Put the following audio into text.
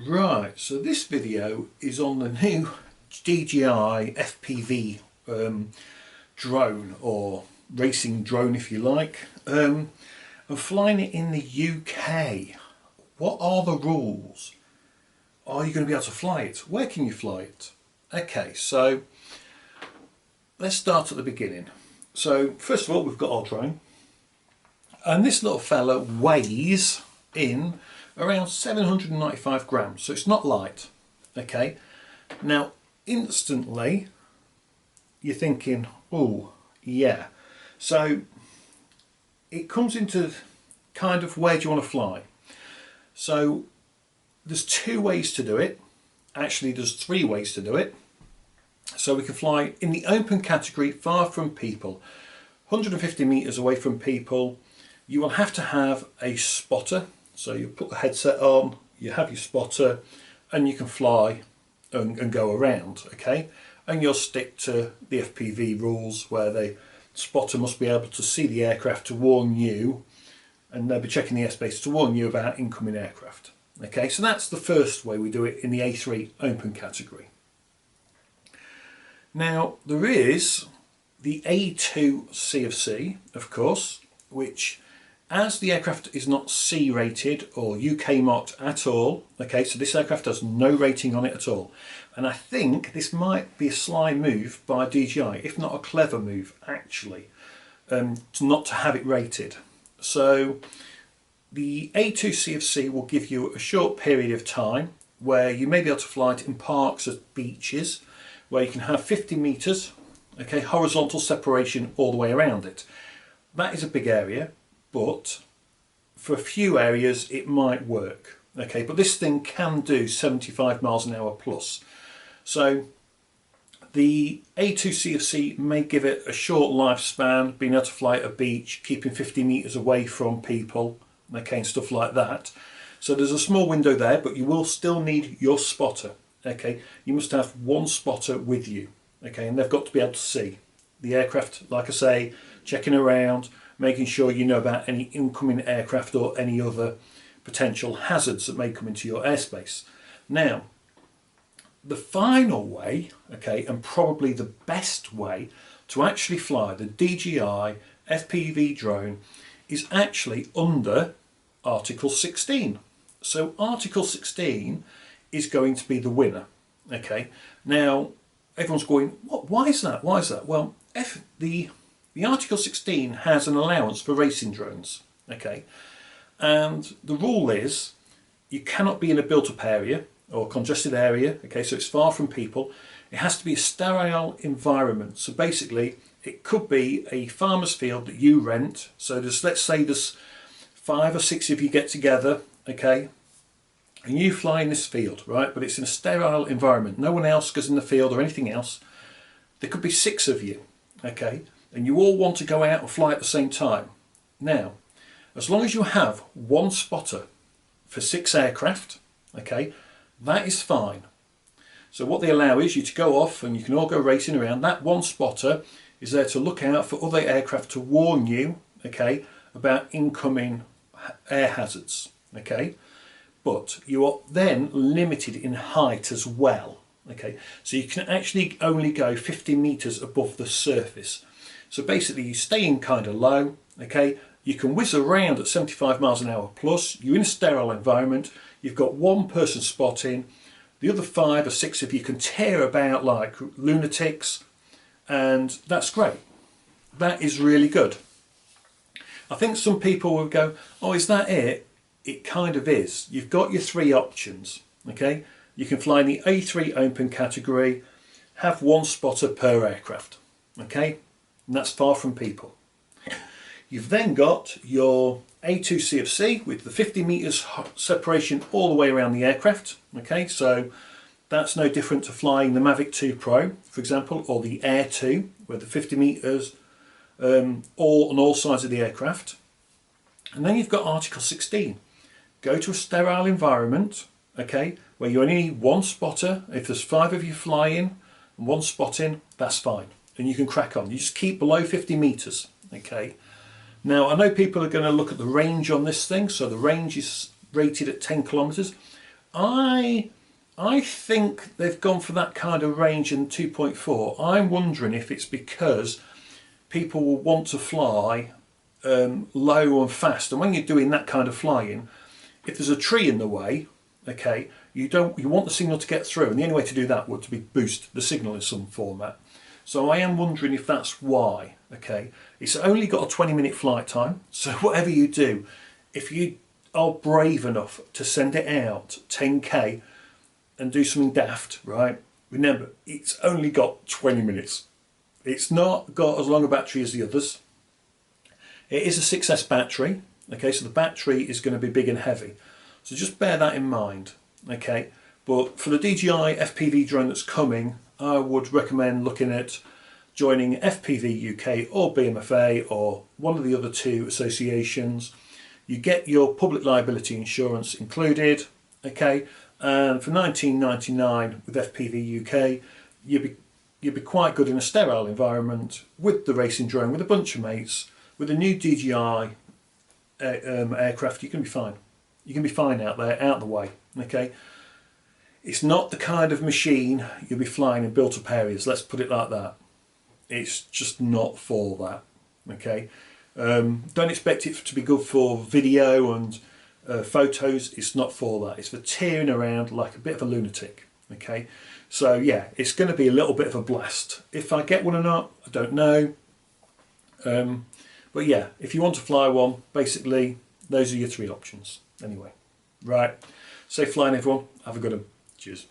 Right, so this video is on the new DJI FPV drone, or racing drone if you like. I'm flying it in the UK. What are the rules? Are you going to be able to fly it? Where can you fly it? Okay, so let's start at the beginning. So first of all, we've got our drone, and this little fella weighs in around 795 grams, so it's not light. Okay, now instantly you're thinking, oh yeah, so it comes into kind of where do you want to fly. So there's two ways to do it. Actually there's three ways to do it. So we can fly in the open category, far from people, 150 meters away from people. You will have to have a spotter. So you put the headset on, you have your spotter, and you can fly and go around, okay? And you'll stick to the FPV rules where the spotter must be able to see the aircraft to warn you, and they'll be checking the airspace to warn you about incoming aircraft. Okay, so that's the first way we do it in the A3 open category. Now there is the A2 CofC, of course, which, as the aircraft is not C rated or UK marked at all, okay, so this aircraft has no rating on it at all. And I think this might be a sly move by DJI, if not a clever move actually, not to have it rated. So the A2 CofC will give you a short period of time where you may be able to fly it in parks at beaches, where you can have 50 meters, okay, horizontal separation all the way around it. That is a big area, but for a few areas it might work, okay, but this thing can do 75 miles an hour plus. So the A2 CofC may give it a short lifespan, being able to fly at a beach, keeping 50 meters away from people, okay, and stuff like that. So there's a small window there, but you will still need your spotter, okay. You must have one spotter with you, okay, and they've got to be able to see the aircraft, like I say, checking around, making sure you know about any incoming aircraft or any other potential hazards that may come into your airspace. Now, the final way, okay, and probably the best way to actually fly the DJI FPV drone is actually under Article 16. So Article 16 is going to be the winner, okay. Now, everyone's going, what? Why is that? Why is that? Well, the Article 16 has an allowance for racing drones, okay, and the rule is you cannot be in a built-up area or congested area, okay, so it's far from people. It has to be a sterile environment. So basically it could be a farmer's field that you rent. So there's, let's say there's 5 or 6 of you get together, okay, and you fly in this field, right, but it's in a sterile environment, no one else goes in the field or anything else. There could be 6 of you, okay, and you all want to go out and fly at the same time. Now, as long as you have one spotter for 6 aircraft, okay, that is fine. So what they allow is you to go off and you can all go racing around. That one spotter is there to look out for other aircraft to warn you, okay, about incoming air hazards, okay. But you are then limited in height as well, okay. So you can actually only go 50 meters above the surface. So basically you stay in kind of low, okay. You can whiz around at 75 miles an hour plus. You're in a sterile environment. You've got one person spotting. The other 5 or 6 of you can tear about like lunatics, and that's great. That is really good. I think some people will go, oh, is that it? It kind of is. You've got your 3 options, okay. You can fly in the A3 open category, have one spotter per aircraft, okay, and that's far from people. You've then got your A2 CofC with the 50 meters separation all the way around the aircraft, okay, so that's no different to flying the Mavic 2 Pro, for example, or the Air 2, where the 50 meters all on all sides of the aircraft. And then you've got Article 16. Go to a sterile environment, okay, where you only need one spotter. If there's 5 of you flying and one spotting, that's fine, and you can crack on. You just keep below 50 meters, okay. Now I know people are going to look at the range on this thing. So the range is rated at 10 kilometers. I think they've gone for that kind of range in 2.4. I'm wondering if it's because people will want to fly low and fast, and when you're doing that kind of flying, if there's a tree in the way, okay, you want the signal to get through, and the only way to do that would to be boost the signal in some format. So I am wondering if that's why. Okay, it's only got a 20-minute flight time, so whatever you do, if you are brave enough to send it out 10k and do something daft, right, remember it's only got 20 minutes. It's not got as long a battery as the others. It is a 6S battery, okay, so the battery is going to be big and heavy, so just bear that in mind. Okay, but for the DJI FPV drone that's coming, I would recommend looking at joining FPV UK or BMFA or one of the other two associations. You get your public liability insurance included, okay, and for $19.99 with FPV UK, you'd be quite good in a sterile environment with the racing drone, with a bunch of mates, with a new DJI aircraft. You can be fine. You can be fine out there, out the way, okay. It's not the kind of machine you'll be flying in built-up areas, let's put it like that. It's just not for that, okay. Don't expect it to be good for video and photos. It's not for that. It's for tearing around like a bit of a lunatic, okay. So yeah, it's going to be a little bit of a blast. If I get one or not, I don't know. But yeah, if you want to fly one, basically those are your three options. Anyway, right, safe flying everyone, have a good one. Cheers.